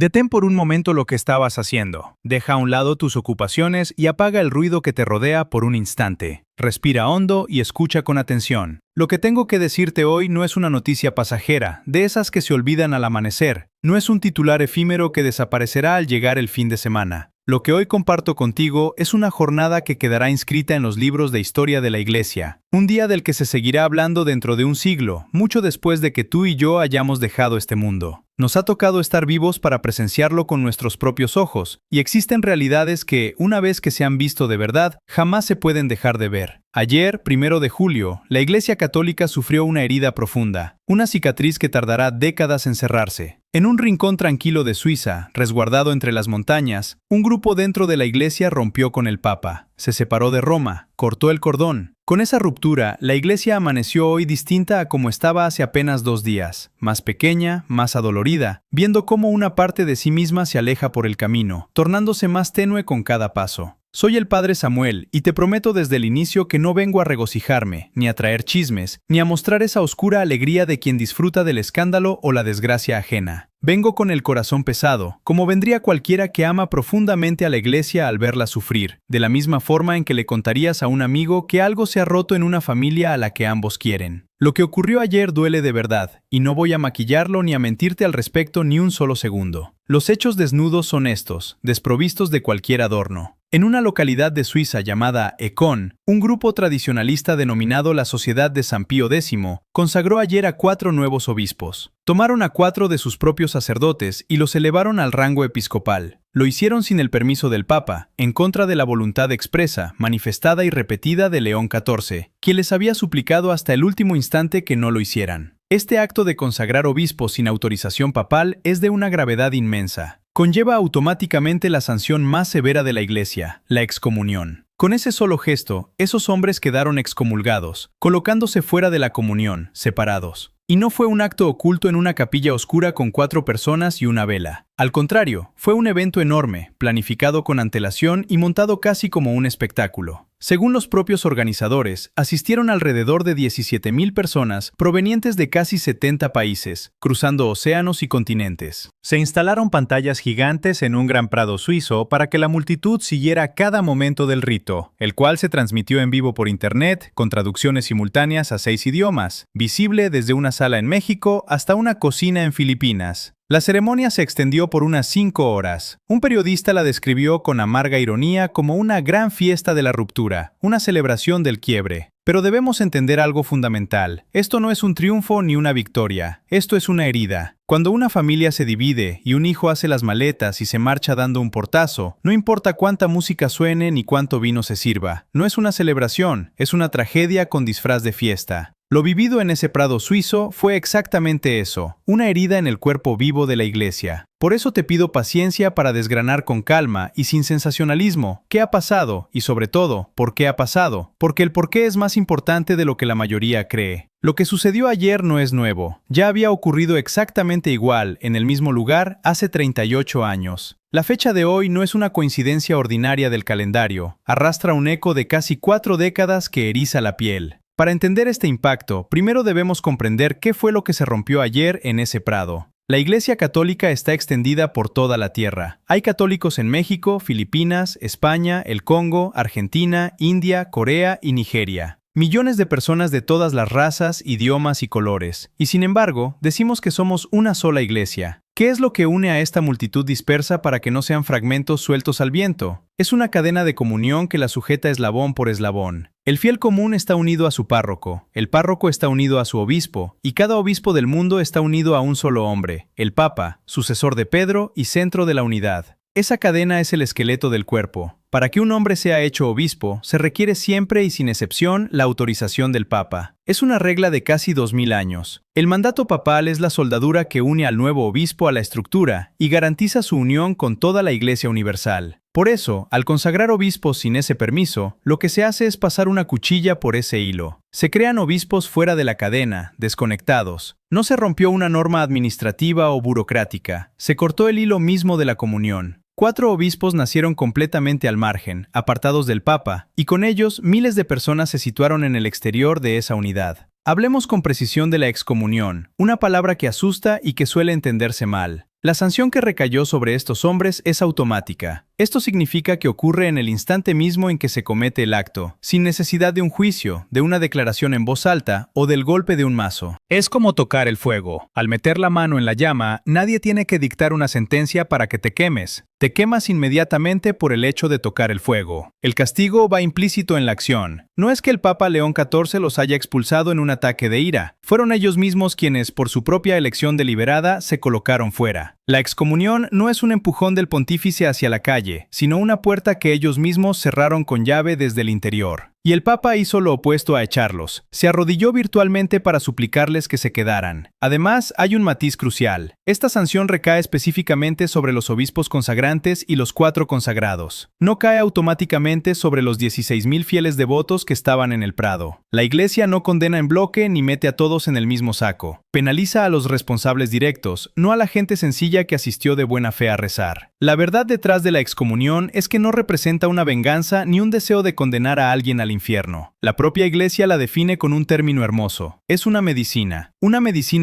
Detén por un momento lo que estabas haciendo. Deja a un lado tus ocupaciones y apaga el ruido que te rodea por un instante. Respira hondo y escucha con atención. Lo que tengo que decirte hoy no es una noticia pasajera, de esas que se olvidan al amanecer. No es un titular efímero que desaparecerá al llegar el fin de semana. Lo que hoy comparto contigo es una jornada que quedará inscrita en los libros de historia de la Iglesia. Un día del que se seguirá hablando dentro de un siglo, mucho después de que tú y yo hayamos dejado este mundo. Nos ha tocado estar vivos para presenciarlo con nuestros propios ojos, y existen realidades que, una vez que se han visto de verdad, jamás se pueden dejar de ver. Ayer, 1 de julio, la Iglesia Católica sufrió una herida profunda, una cicatriz que tardará décadas en cerrarse. En un rincón tranquilo de Suiza, resguardado entre las montañas, un grupo dentro de la Iglesia rompió con el Papa. Se separó de Roma, cortó el cordón. Con esa ruptura, la Iglesia amaneció hoy distinta a como estaba hace apenas 2 días, más pequeña, más adolorida, viendo cómo una parte de sí misma se aleja por el camino, tornándose más tenue con cada paso. Soy el Padre Samuel y te prometo desde el inicio que no vengo a regocijarme, ni a traer chismes, ni a mostrar esa oscura alegría de quien disfruta del escándalo o la desgracia ajena. Vengo con el corazón pesado, como vendría cualquiera que ama profundamente a la Iglesia al verla sufrir, de la misma forma en que le contarías a un amigo que algo se ha roto en una familia a la que ambos quieren. Lo que ocurrió ayer duele de verdad, y no voy a maquillarlo ni a mentirte al respecto ni un solo segundo. Los hechos desnudos son estos, desprovistos de cualquier adorno. En una localidad de Suiza llamada Econ, un grupo tradicionalista denominado la Sociedad de San Pío X consagró ayer a 4 nuevos obispos. Tomaron a 4 de sus propios sacerdotes y los elevaron al rango episcopal. Lo hicieron sin el permiso del Papa, en contra de la voluntad expresa, manifestada y repetida de León XIV, quien les había suplicado hasta el último instante que no lo hicieran. Este acto de consagrar obispos sin autorización papal es de una gravedad inmensa. Conlleva automáticamente la sanción más severa de la Iglesia, la excomunión. Con ese solo gesto, esos hombres quedaron excomulgados, colocándose fuera de la comunión, separados. Y no fue un acto oculto en una capilla oscura con 4 personas y una vela. Al contrario, fue un evento enorme, planificado con antelación y montado casi como un espectáculo. Según los propios organizadores, asistieron alrededor de 17,000 personas provenientes de casi 70 países, cruzando océanos y continentes. Se instalaron pantallas gigantes en un gran prado suizo para que la multitud siguiera cada momento del rito, el cual se transmitió en vivo por internet, con traducciones simultáneas a 6 idiomas, visible desde una sala en México hasta una cocina en Filipinas. La ceremonia se extendió por unas 5 horas. Un periodista la describió con amarga ironía como una gran fiesta de la ruptura, una celebración del quiebre. Pero debemos entender algo fundamental. Esto no es un triunfo ni una victoria. Esto es una herida. Cuando una familia se divide y un hijo hace las maletas y se marcha dando un portazo, no importa cuánta música suene ni cuánto vino se sirva. No es una celebración, es una tragedia con disfraz de fiesta. Lo vivido en ese prado suizo fue exactamente eso, una herida en el cuerpo vivo de la Iglesia. Por eso te pido paciencia para desgranar con calma y sin sensacionalismo qué ha pasado y, sobre todo, por qué ha pasado, porque el porqué es más importante de lo que la mayoría cree. Lo que sucedió ayer no es nuevo, ya había ocurrido exactamente igual, en el mismo lugar, hace 38 años. La fecha de hoy no es una coincidencia ordinaria del calendario, arrastra un eco de casi 4 décadas que eriza la piel. Para entender este impacto, primero debemos comprender qué fue lo que se rompió ayer en ese prado. La Iglesia Católica está extendida por toda la tierra. Hay católicos en México, Filipinas, España, el Congo, Argentina, India, Corea y Nigeria. Millones de personas de todas las razas, idiomas y colores. Y sin embargo, decimos que somos una sola Iglesia. ¿Qué es lo que une a esta multitud dispersa para que no sean fragmentos sueltos al viento? Es una cadena de comunión que la sujeta eslabón por eslabón. El fiel común está unido a su párroco, el párroco está unido a su obispo, y cada obispo del mundo está unido a un solo hombre, el Papa, sucesor de Pedro y centro de la unidad. Esa cadena es el esqueleto del cuerpo. Para que un hombre sea hecho obispo, se requiere siempre y sin excepción la autorización del Papa. Es una regla de casi 2000 años. El mandato papal es la soldadura que une al nuevo obispo a la estructura y garantiza su unión con toda la Iglesia universal. Por eso, al consagrar obispos sin ese permiso, lo que se hace es pasar una cuchilla por ese hilo. Se crean obispos fuera de la cadena, desconectados. No se rompió una norma administrativa o burocrática, se cortó el hilo mismo de la comunión. 4 obispos nacieron completamente al margen, apartados del Papa, y con ellos miles de personas se situaron en el exterior de esa unidad. Hablemos con precisión de la excomunión, una palabra que asusta y que suele entenderse mal. La sanción que recayó sobre estos hombres es automática. Esto significa que ocurre en el instante mismo en que se comete el acto, sin necesidad de un juicio, de una declaración en voz alta o del golpe de un mazo. Es como tocar el fuego. Al meter la mano en la llama, nadie tiene que dictar una sentencia para que te quemes. Te quemas inmediatamente por el hecho de tocar el fuego. El castigo va implícito en la acción. No es que el Papa León XIV los haya expulsado en un ataque de ira. Fueron ellos mismos quienes, por su propia elección deliberada, se colocaron fuera. La excomunión no es un empujón del pontífice hacia la calle, sino una puerta que ellos mismos cerraron con llave desde el interior. Y el Papa hizo lo opuesto a echarlos. Se arrodilló virtualmente para suplicarles que se quedaran. Además, hay un matiz crucial. Esta sanción recae específicamente sobre los obispos consagrantes y los 4 consagrados. No cae automáticamente sobre los 16.000 fieles devotos que estaban en el Prado. La Iglesia no condena en bloque ni mete a todos en el mismo saco. Penaliza a los responsables directos, no a la gente sencilla que asistió de buena fe a rezar. La verdad detrás de la excomunión es que no representa una venganza ni un deseo de condenar a alguien al infierno. La propia Iglesia la define con un término hermoso. Es una medicina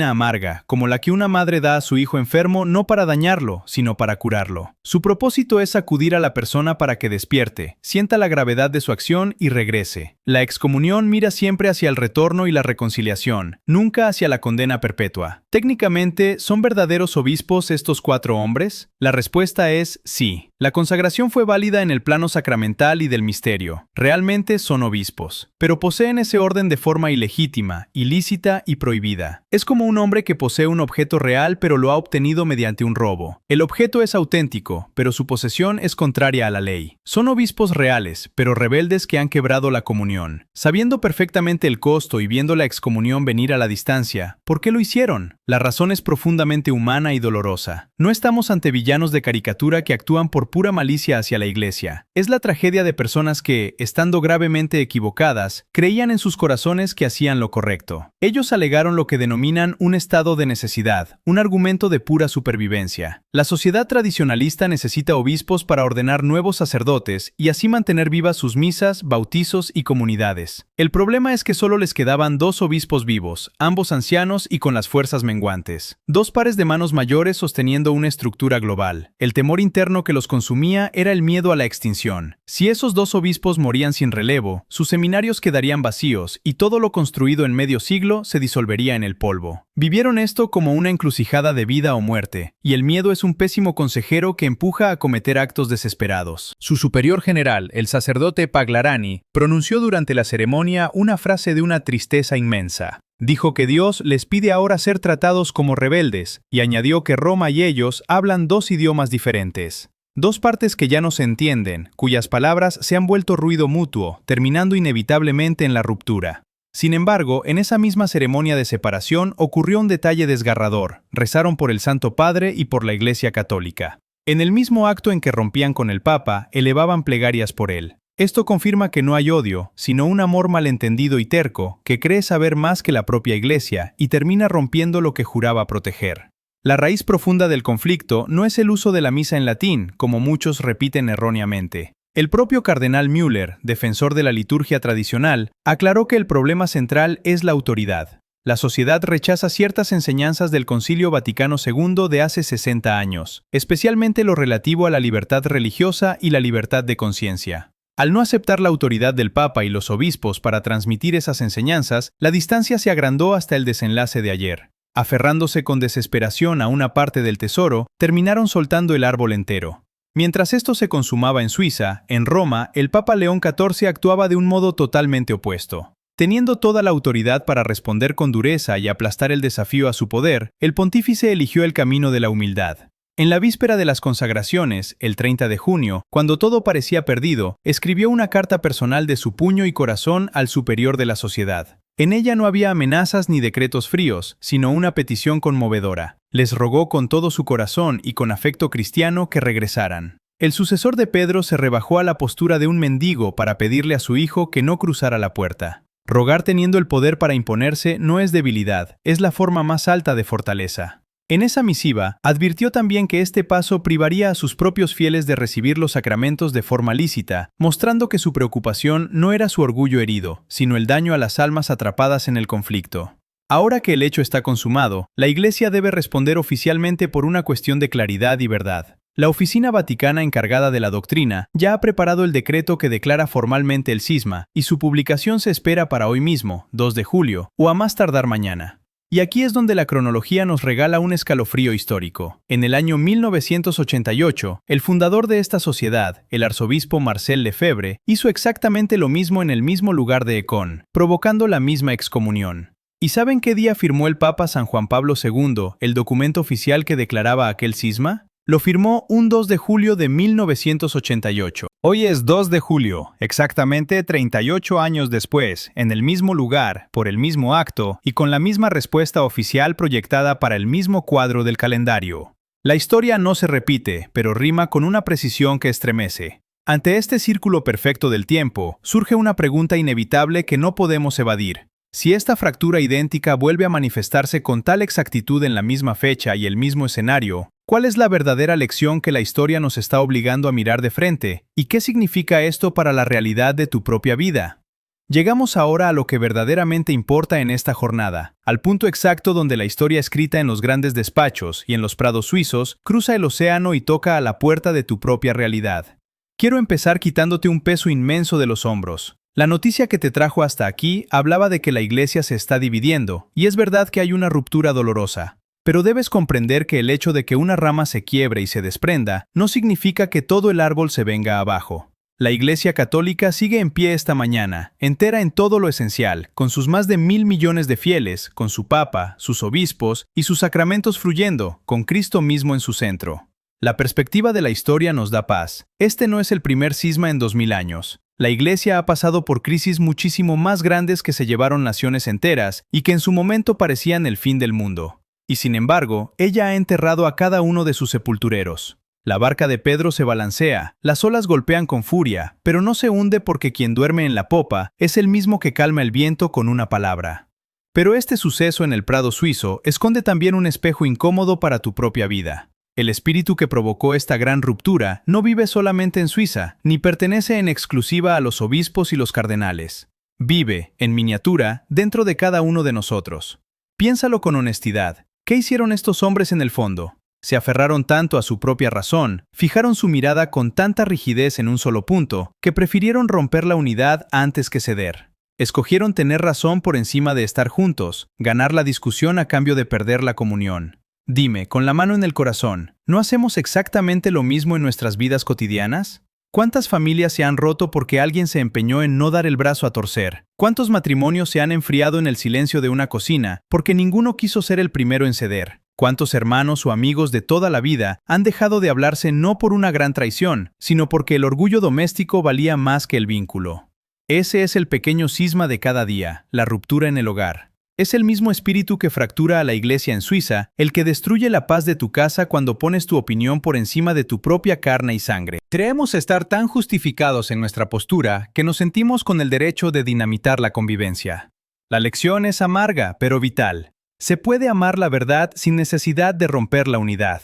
amarga, como la que una madre da a su hijo enfermo no para dañarlo, sino para curarlo. Su propósito es acudir a la persona para que despierte, sienta la gravedad de su acción y regrese. La excomunión mira siempre hacia el retorno y la reconciliación, nunca hacia la condena perpetua. Técnicamente, ¿son verdaderos obispos estos 4 hombres? La respuesta es sí. La consagración fue válida en el plano sacramental y del misterio. Realmente son obispos. Pero poseen ese orden de forma ilegítima, ilícita y prohibida. Es como un hombre que posee un objeto real pero lo ha obtenido mediante un robo. El objeto es auténtico, pero su posesión es contraria a la ley. Son obispos reales, pero rebeldes que han quebrado la comunión. Sabiendo perfectamente el costo y viendo la excomunión venir a la distancia, ¿por qué lo hicieron? La razón es profundamente humana y dolorosa. No estamos ante villanos de caricatura que actúan por pura malicia hacia la Iglesia. Es la tragedia de personas que, estando gravemente equivocadas, creían en sus corazones que hacían lo correcto. Ellos alegaron lo que denominan un estado de necesidad, un argumento de pura supervivencia. La sociedad tradicionalista necesita obispos para ordenar nuevos sacerdotes y así mantener vivas sus misas, bautizos y comunidades. El problema es que solo les quedaban 2 obispos vivos, ambos ancianos y con las fuerzas menguantes. 2 pares de manos mayores sosteniendo una estructura global. El temor interno que los consumía era el miedo a la extinción. Si esos 2 obispos morían sin relevo, sus seminarios quedarían vacíos y todo lo construido en medio siglo se disolvería en el polvo. Vivieron esto como una encrucijada de vida o muerte, y el miedo es un pésimo consejero que empuja a cometer actos desesperados. Su superior general, el sacerdote Paglarani, pronunció durante la ceremonia una frase de una tristeza inmensa. Dijo que Dios les pide ahora ser tratados como rebeldes, y añadió que Roma y ellos hablan 2 idiomas diferentes. 2 partes que ya no se entienden, cuyas palabras se han vuelto ruido mutuo, terminando inevitablemente en la ruptura. Sin embargo, en esa misma ceremonia de separación ocurrió un detalle desgarrador. Rezaron por el Santo Padre y por la Iglesia Católica. En el mismo acto en que rompían con el Papa, elevaban plegarias por él. Esto confirma que no hay odio, sino un amor malentendido y terco, que cree saber más que la propia Iglesia y termina rompiendo lo que juraba proteger. La raíz profunda del conflicto no es el uso de la misa en latín, como muchos repiten erróneamente. El propio cardenal Müller, defensor de la liturgia tradicional, aclaró que el problema central es la autoridad. La sociedad rechaza ciertas enseñanzas del Concilio Vaticano II de hace 60 años, especialmente lo relativo a la libertad religiosa y la libertad de conciencia. Al no aceptar la autoridad del Papa y los obispos para transmitir esas enseñanzas, la distancia se agrandó hasta el desenlace de ayer. Aferrándose con desesperación a una parte del tesoro, terminaron soltando el árbol entero. Mientras esto se consumaba en Suiza, en Roma, el Papa León XIV actuaba de un modo totalmente opuesto. Teniendo toda la autoridad para responder con dureza y aplastar el desafío a su poder, el pontífice eligió el camino de la humildad. En la víspera de las consagraciones, el 30 de junio, cuando todo parecía perdido, escribió una carta personal de su puño y corazón al superior de la sociedad. En ella no había amenazas ni decretos fríos, sino una petición conmovedora. Les rogó con todo su corazón y con afecto cristiano que regresaran. El sucesor de Pedro se rebajó a la postura de un mendigo para pedirle a su hijo que no cruzara la puerta. Rogar teniendo el poder para imponerse no es debilidad, es la forma más alta de fortaleza. En esa misiva, advirtió también que este paso privaría a sus propios fieles de recibir los sacramentos de forma lícita, mostrando que su preocupación no era su orgullo herido, sino el daño a las almas atrapadas en el conflicto. Ahora que el hecho está consumado, la Iglesia debe responder oficialmente por una cuestión de claridad y verdad. La Oficina Vaticana encargada de la doctrina ya ha preparado el decreto que declara formalmente el cisma, y su publicación se espera para hoy mismo, 2 de julio, o a más tardar mañana. Y aquí es donde la cronología nos regala un escalofrío histórico. En el año 1988, el fundador de esta sociedad, el arzobispo Marcel Lefebvre, hizo exactamente lo mismo en el mismo lugar de Ecón, provocando la misma excomunión. ¿Y saben qué día firmó el Papa San Juan Pablo II el documento oficial que declaraba aquel cisma? Lo firmó un 2 de julio de 1988. Hoy es 2 de julio, exactamente 38 años después, en el mismo lugar, por el mismo acto y con la misma respuesta oficial proyectada para el mismo cuadro del calendario. La historia no se repite, pero rima con una precisión que estremece. Ante este círculo perfecto del tiempo, surge una pregunta inevitable que no podemos evadir. Si esta fractura idéntica vuelve a manifestarse con tal exactitud en la misma fecha y el mismo escenario, ¿cuál es la verdadera lección que la historia nos está obligando a mirar de frente? ¿Y qué significa esto para la realidad de tu propia vida? Llegamos ahora a lo que verdaderamente importa en esta jornada, al punto exacto donde la historia escrita en los grandes despachos y en los prados suizos cruza el océano y toca a la puerta de tu propia realidad. Quiero empezar quitándote un peso inmenso de los hombros. La noticia que te trajo hasta aquí hablaba de que la Iglesia se está dividiendo, y es verdad que hay una ruptura dolorosa. Pero debes comprender que el hecho de que una rama se quiebre y se desprenda no significa que todo el árbol se venga abajo. La Iglesia Católica sigue en pie esta mañana, entera en todo lo esencial, con sus más de 1.000 millones de fieles, con su Papa, sus obispos y sus sacramentos fluyendo, con Cristo mismo en su centro. La perspectiva de la historia nos da paz. Este no es el primer cisma en 2000 años. La Iglesia ha pasado por crisis muchísimo más grandes que se llevaron naciones enteras y que en su momento parecían el fin del mundo. Y sin embargo, ella ha enterrado a cada uno de sus sepultureros. La barca de Pedro se balancea, las olas golpean con furia, pero no se hunde porque quien duerme en la popa es el mismo que calma el viento con una palabra. Pero este suceso en el Prado suizo esconde también un espejo incómodo para tu propia vida. El espíritu que provocó esta gran ruptura no vive solamente en Suiza, ni pertenece en exclusiva a los obispos y los cardenales. Vive, en miniatura, dentro de cada uno de nosotros. Piénsalo con honestidad. ¿Qué hicieron estos hombres en el fondo? Se aferraron tanto a su propia razón, fijaron su mirada con tanta rigidez en un solo punto, que prefirieron romper la unidad antes que ceder. Escogieron tener razón por encima de estar juntos, ganar la discusión a cambio de perder la comunión. Dime, con la mano en el corazón, ¿no hacemos exactamente lo mismo en nuestras vidas cotidianas? ¿Cuántas familias se han roto porque alguien se empeñó en no dar el brazo a torcer? ¿Cuántos matrimonios se han enfriado en el silencio de una cocina porque ninguno quiso ser el primero en ceder? ¿Cuántos hermanos o amigos de toda la vida han dejado de hablarse no por una gran traición, sino porque el orgullo doméstico valía más que el vínculo? Ese es el pequeño cisma de cada día, la ruptura en el hogar. Es el mismo espíritu que fractura a la Iglesia en Suiza, el que destruye la paz de tu casa cuando pones tu opinión por encima de tu propia carne y sangre. Creemos estar tan justificados en nuestra postura que nos sentimos con el derecho de dinamitar la convivencia. La lección es amarga, pero vital. Se puede amar la verdad sin necesidad de romper la unidad.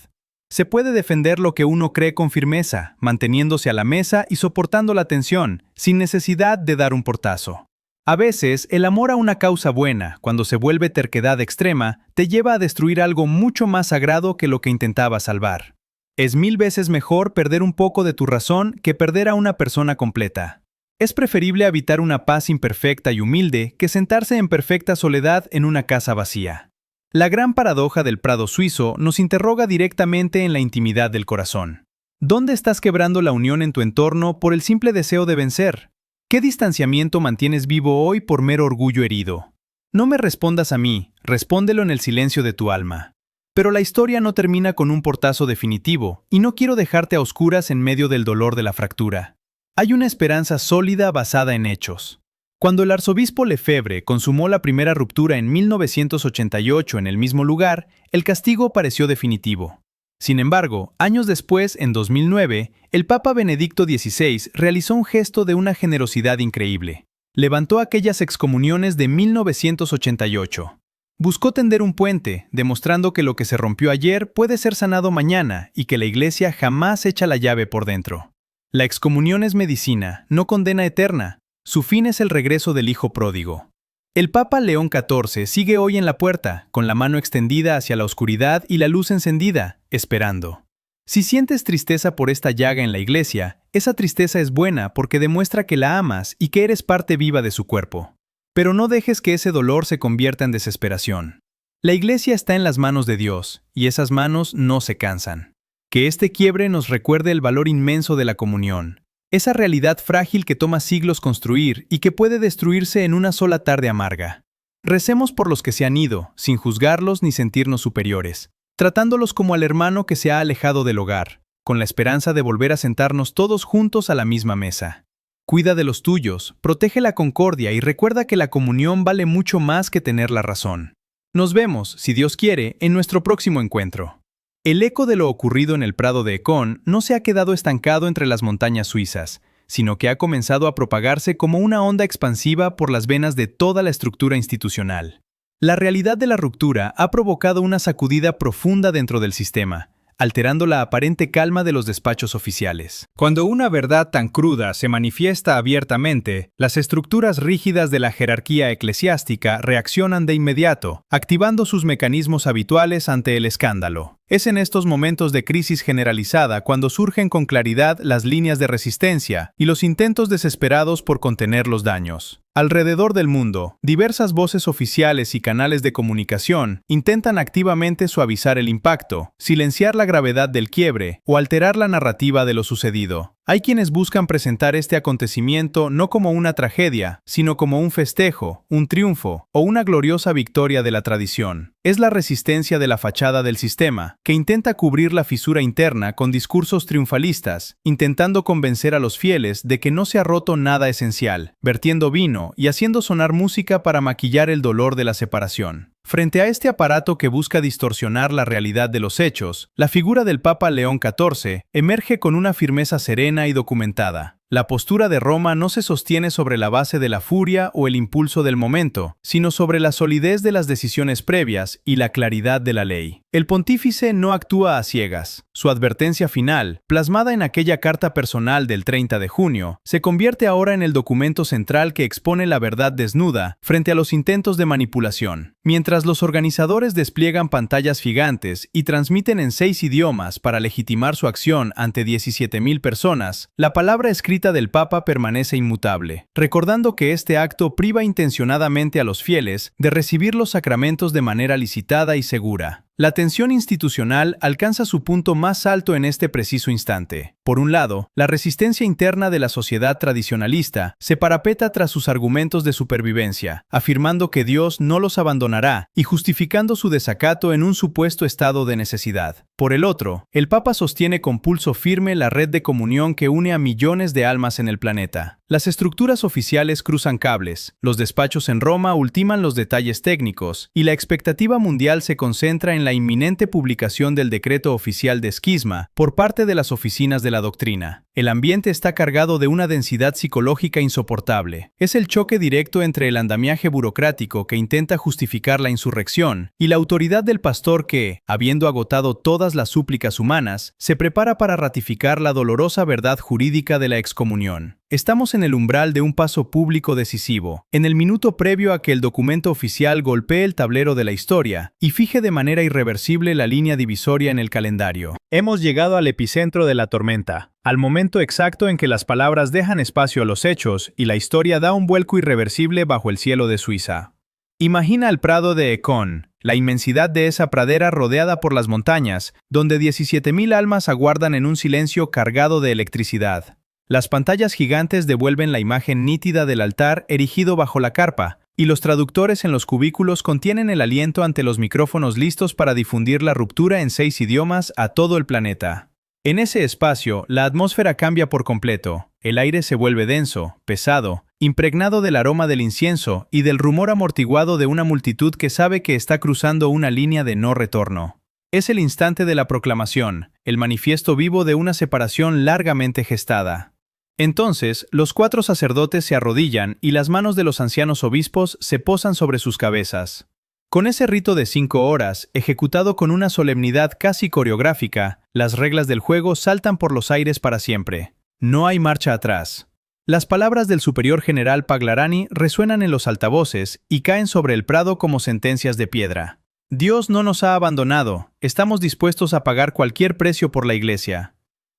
Se puede defender lo que uno cree con firmeza, manteniéndose a la mesa y soportando la tensión, sin necesidad de dar un portazo. A veces, el amor a una causa buena, cuando se vuelve terquedad extrema, te lleva a destruir algo mucho más sagrado que lo que intentaba salvar. Es 1000 veces mejor perder un poco de tu razón que perder a una persona completa. Es preferible habitar una paz imperfecta y humilde que sentarse en perfecta soledad en una casa vacía. La gran paradoja del Prado suizo nos interroga directamente en la intimidad del corazón. ¿Dónde estás quebrando la unión en tu entorno por el simple deseo de vencer? ¿Qué distanciamiento mantienes vivo hoy por mero orgullo herido? No me respondas a mí, respóndelo en el silencio de tu alma. Pero la historia no termina con un portazo definitivo, y no quiero dejarte a oscuras en medio del dolor de la fractura. Hay una esperanza sólida basada en hechos. Cuando el arzobispo Lefebvre consumó la primera ruptura en 1988 en el mismo lugar, el castigo pareció definitivo. Sin embargo, años después, en 2009, el Papa Benedicto XVI realizó un gesto de una generosidad increíble. Levantó aquellas excomuniones de 1988. Buscó tender un puente, demostrando que lo que se rompió ayer puede ser sanado mañana y que la Iglesia jamás echa la llave por dentro. La excomunión es medicina, no condena eterna. Su fin es el regreso del hijo pródigo. El Papa León XIV sigue hoy en la puerta, con la mano extendida hacia la oscuridad y la luz encendida, esperando. Si sientes tristeza por esta llaga en la iglesia, esa tristeza es buena porque demuestra que la amas y que eres parte viva de su cuerpo. Pero no dejes que ese dolor se convierta en desesperación. La iglesia está en las manos de Dios, y esas manos no se cansan. Que este quiebre nos recuerde el valor inmenso de la comunión, esa realidad frágil que toma siglos construir y que puede destruirse en una sola tarde amarga. Recemos por los que se han ido, sin juzgarlos ni sentirnos superiores, tratándolos como al hermano que se ha alejado del hogar, con la esperanza de volver a sentarnos todos juntos a la misma mesa. Cuida de los tuyos, protege la concordia y recuerda que la comunión vale mucho más que tener la razón. Nos vemos, si Dios quiere, en nuestro próximo encuentro. El eco de lo ocurrido en el Prado de Ecón no se ha quedado estancado entre las montañas suizas, sino que ha comenzado a propagarse como una onda expansiva por las venas de toda la estructura institucional. La realidad de la ruptura ha provocado una sacudida profunda dentro del sistema, alterando la aparente calma de los despachos oficiales. Cuando una verdad tan cruda se manifiesta abiertamente, las estructuras rígidas de la jerarquía eclesiástica reaccionan de inmediato, activando sus mecanismos habituales ante el escándalo. Es en estos momentos de crisis generalizada cuando surgen con claridad las líneas de resistencia y los intentos desesperados por contener los daños. Alrededor del mundo, diversas voces oficiales y canales de comunicación intentan activamente suavizar el impacto, silenciar la gravedad del quiebre o alterar la narrativa de lo sucedido. Hay quienes buscan presentar este acontecimiento no como una tragedia, sino como un festejo, un triunfo o una gloriosa victoria de la tradición. Es la resistencia de la fachada del sistema, que intenta cubrir la fisura interna con discursos triunfalistas, intentando convencer a los fieles de que no se ha roto nada esencial, vertiendo vino y haciendo sonar música para maquillar el dolor de la separación. Frente a este aparato que busca distorsionar la realidad de los hechos, la figura del Papa León XIV emerge con una firmeza serena y documentada. La postura de Roma no se sostiene sobre la base de la furia o el impulso del momento, sino sobre la solidez de las decisiones previas y la claridad de la ley. El pontífice no actúa a ciegas. Su advertencia final, plasmada en aquella carta personal del 30 de junio, se convierte ahora en el documento central que expone la verdad desnuda frente a los intentos de manipulación. Mientras los organizadores despliegan pantallas gigantes y transmiten en 6 idiomas para legitimar su acción ante 17,000 personas, la palabra escrita del Papa permanece inmutable, recordando que este acto priva intencionadamente a los fieles de recibir los sacramentos de manera licitada y segura. La tensión institucional alcanza su punto más alto en este preciso instante. Por un lado, la resistencia interna de la sociedad tradicionalista se parapeta tras sus argumentos de supervivencia, afirmando que Dios no los abandonará y justificando su desacato en un supuesto estado de necesidad. Por el otro, el Papa sostiene con pulso firme la red de comunión que une a millones de almas en el planeta. Las estructuras oficiales cruzan cables, los despachos en Roma ultiman los detalles técnicos y la expectativa mundial se concentra en la inminente publicación del decreto oficial de esquisma por parte de las oficinas de la doctrina. El ambiente está cargado de una densidad psicológica insoportable. Es el choque directo entre el andamiaje burocrático que intenta justificar la insurrección y la autoridad del pastor que, habiendo agotado todas las súplicas humanas, se prepara para ratificar la dolorosa verdad jurídica de la excomunión. Estamos en el umbral de un paso público decisivo, en el minuto previo a que el documento oficial golpee el tablero de la historia y fije de manera irreversible la línea divisoria en el calendario. Hemos llegado al epicentro de la tormenta, al momento exacto en que las palabras dejan espacio a los hechos y la historia da un vuelco irreversible bajo el cielo de Suiza. Imagina el Prado de Ecón, la inmensidad de esa pradera rodeada por las montañas, donde 17,000 almas aguardan en un silencio cargado de electricidad. Las pantallas gigantes devuelven la imagen nítida del altar erigido bajo la carpa, y los traductores en los cubículos contienen el aliento ante los micrófonos listos para difundir la ruptura en 6 idiomas a todo el planeta. En ese espacio, la atmósfera cambia por completo. El aire se vuelve denso, pesado, impregnado del aroma del incienso y del rumor amortiguado de una multitud que sabe que está cruzando una línea de no retorno. Es el instante de la proclamación, el manifiesto vivo de una separación largamente gestada. Entonces, los 4 sacerdotes se arrodillan y las manos de los ancianos obispos se posan sobre sus cabezas. Con ese rito de 5 horas, ejecutado con una solemnidad casi coreográfica, las reglas del juego saltan por los aires para siempre. No hay marcha atrás. Las palabras del superior general Paglarani resuenan en los altavoces y caen sobre el prado como sentencias de piedra. Dios no nos ha abandonado, estamos dispuestos a pagar cualquier precio por la Iglesia.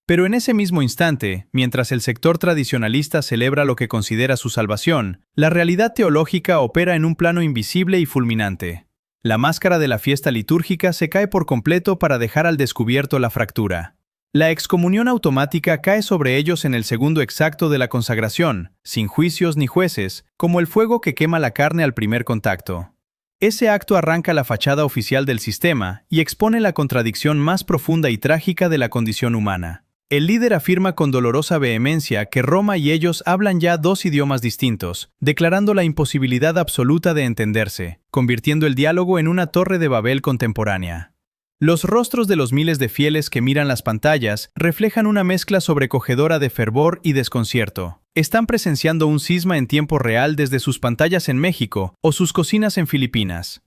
Pero en ese mismo instante, mientras el sector tradicionalista celebra lo que considera su salvación, la realidad teológica opera en un plano invisible y fulminante. La máscara de la fiesta litúrgica se cae por completo para dejar al descubierto la fractura. La excomunión automática cae sobre ellos en el segundo exacto de la consagración, sin juicios ni jueces, como el fuego que quema la carne al primer contacto. Ese acto arranca la fachada oficial del sistema y expone la contradicción más profunda y trágica de la condición humana. El líder afirma con dolorosa vehemencia que Roma y ellos hablan ya dos idiomas distintos, declarando la imposibilidad absoluta de entenderse, convirtiendo el diálogo en una torre de Babel contemporánea. Los rostros de los miles de fieles que miran las pantallas reflejan una mezcla sobrecogedora de fervor y desconcierto. Están presenciando un cisma en tiempo real desde sus pantallas en México o sus cocinas en Filipinas.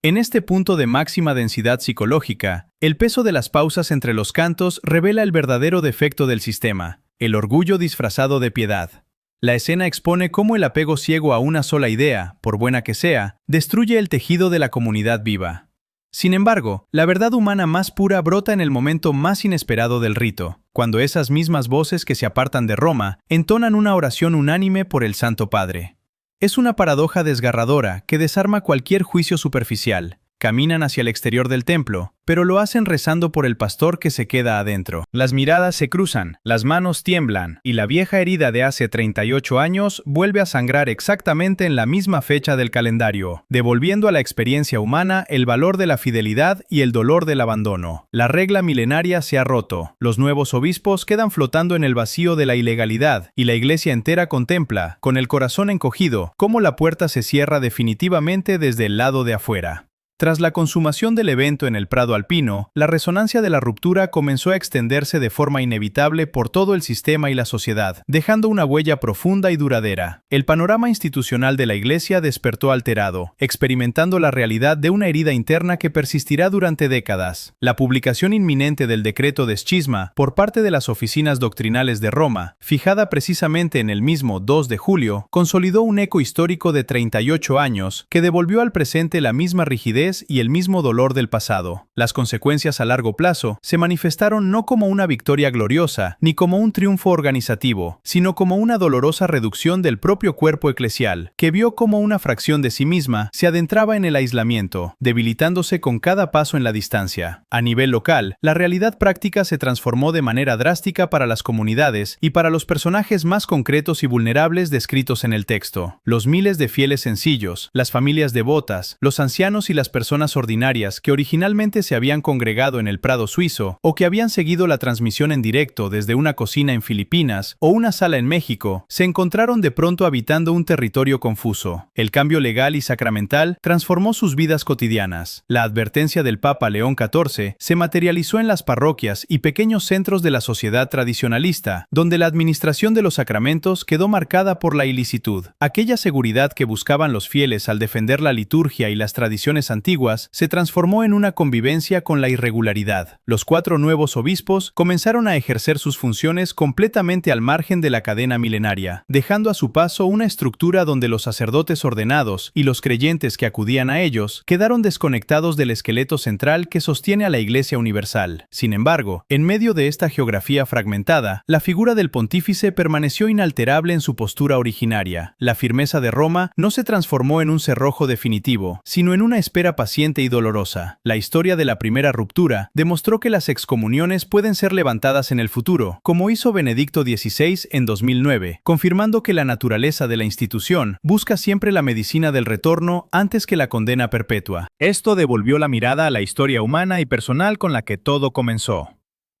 En este punto de máxima densidad psicológica, el peso de las pausas entre los cantos revela el verdadero defecto del sistema, el orgullo disfrazado de piedad. La escena expone cómo el apego ciego a una sola idea, por buena que sea, destruye el tejido de la comunidad viva. Sin embargo, la verdad humana más pura brota en el momento más inesperado del rito, cuando esas mismas voces que se apartan de Roma entonan una oración unánime por el Santo Padre. Es una paradoja desgarradora que desarma cualquier juicio superficial. Caminan hacia el exterior del templo, pero lo hacen rezando por el pastor que se queda adentro. Las miradas se cruzan, las manos tiemblan, y la vieja herida de hace 38 años vuelve a sangrar exactamente en la misma fecha del calendario, devolviendo a la experiencia humana el valor de la fidelidad y el dolor del abandono. La regla milenaria se ha roto, los nuevos obispos quedan flotando en el vacío de la ilegalidad, y la iglesia entera contempla, con el corazón encogido, cómo la puerta se cierra definitivamente desde el lado de afuera. Tras la consumación del evento en el Prado Alpino, la resonancia de la ruptura comenzó a extenderse de forma inevitable por todo el sistema y la sociedad, dejando una huella profunda y duradera. El panorama institucional de la Iglesia despertó alterado, experimentando la realidad de una herida interna que persistirá durante décadas. La publicación inminente del decreto de escisma por parte de las oficinas doctrinales de Roma, fijada precisamente en el mismo 2 de julio, consolidó un eco histórico de 38 años que devolvió al presente la misma rigidez y el mismo dolor del pasado. Las consecuencias a largo plazo se manifestaron no como una victoria gloriosa ni como un triunfo organizativo, sino como una dolorosa reducción del propio cuerpo eclesial, que vio como una fracción de sí misma se adentraba en el aislamiento, debilitándose con cada paso en la distancia. A nivel local, la realidad práctica se transformó de manera drástica para las comunidades y para los personajes más concretos y vulnerables descritos en el texto. Los miles de fieles sencillos, las familias devotas, los ancianos y las personas ordinarias que originalmente se habían congregado en el Prado suizo o que habían seguido la transmisión en directo desde una cocina en Filipinas o una sala en México, se encontraron de pronto habitando un territorio confuso. El cambio legal y sacramental transformó sus vidas cotidianas. La advertencia del Papa León XIV se materializó en las parroquias y pequeños centros de la sociedad tradicionalista, donde la administración de los sacramentos quedó marcada por la ilicitud. Aquella seguridad que buscaban los fieles al defender la liturgia y las tradiciones antiguas se transformó en una convivencia con la irregularidad. Los 4 nuevos obispos comenzaron a ejercer sus funciones completamente al margen de la cadena milenaria, dejando a su paso una estructura donde los sacerdotes ordenados y los creyentes que acudían a ellos quedaron desconectados del esqueleto central que sostiene a la Iglesia universal. Sin embargo, en medio de esta geografía fragmentada, la figura del pontífice permaneció inalterable en su postura originaria. La firmeza de Roma no se transformó en un cerrojo definitivo, sino en una espera paciente y dolorosa. La historia de la primera ruptura demostró que las excomuniones pueden ser levantadas en el futuro, como hizo Benedicto XVI en 2009, confirmando que la naturaleza de la institución busca siempre la medicina del retorno antes que la condena perpetua. Esto devolvió la mirada a la historia humana y personal con la que todo comenzó.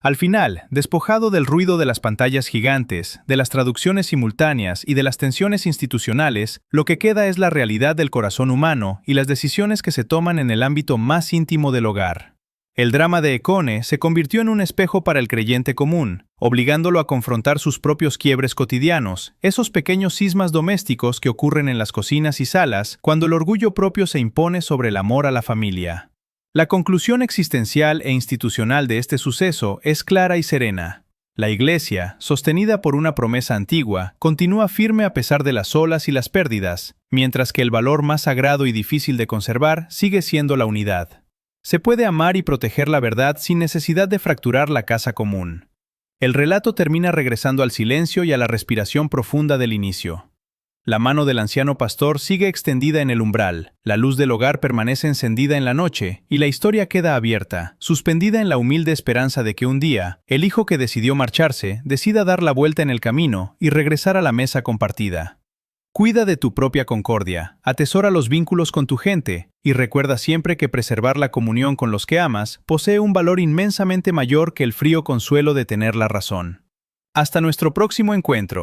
Al final, despojado del ruido de las pantallas gigantes, de las traducciones simultáneas y de las tensiones institucionales, lo que queda es la realidad del corazón humano y las decisiones que se toman en el ámbito más íntimo del hogar. El drama de Econe se convirtió en un espejo para el creyente común, obligándolo a confrontar sus propios quiebres cotidianos, esos pequeños cismas domésticos que ocurren en las cocinas y salas cuando el orgullo propio se impone sobre el amor a la familia. La conclusión existencial e institucional de este suceso es clara y serena. La Iglesia, sostenida por una promesa antigua, continúa firme a pesar de las olas y las pérdidas, mientras que el valor más sagrado y difícil de conservar sigue siendo la unidad. Se puede amar y proteger la verdad sin necesidad de fracturar la casa común. El relato termina regresando al silencio y a la respiración profunda del inicio. La mano del anciano pastor sigue extendida en el umbral, la luz del hogar permanece encendida en la noche y la historia queda abierta, suspendida en la humilde esperanza de que un día, el hijo que decidió marcharse decida dar la vuelta en el camino y regresar a la mesa compartida. Cuida de tu propia concordia, atesora los vínculos con tu gente y recuerda siempre que preservar la comunión con los que amas posee un valor inmensamente mayor que el frío consuelo de tener la razón. Hasta nuestro próximo encuentro.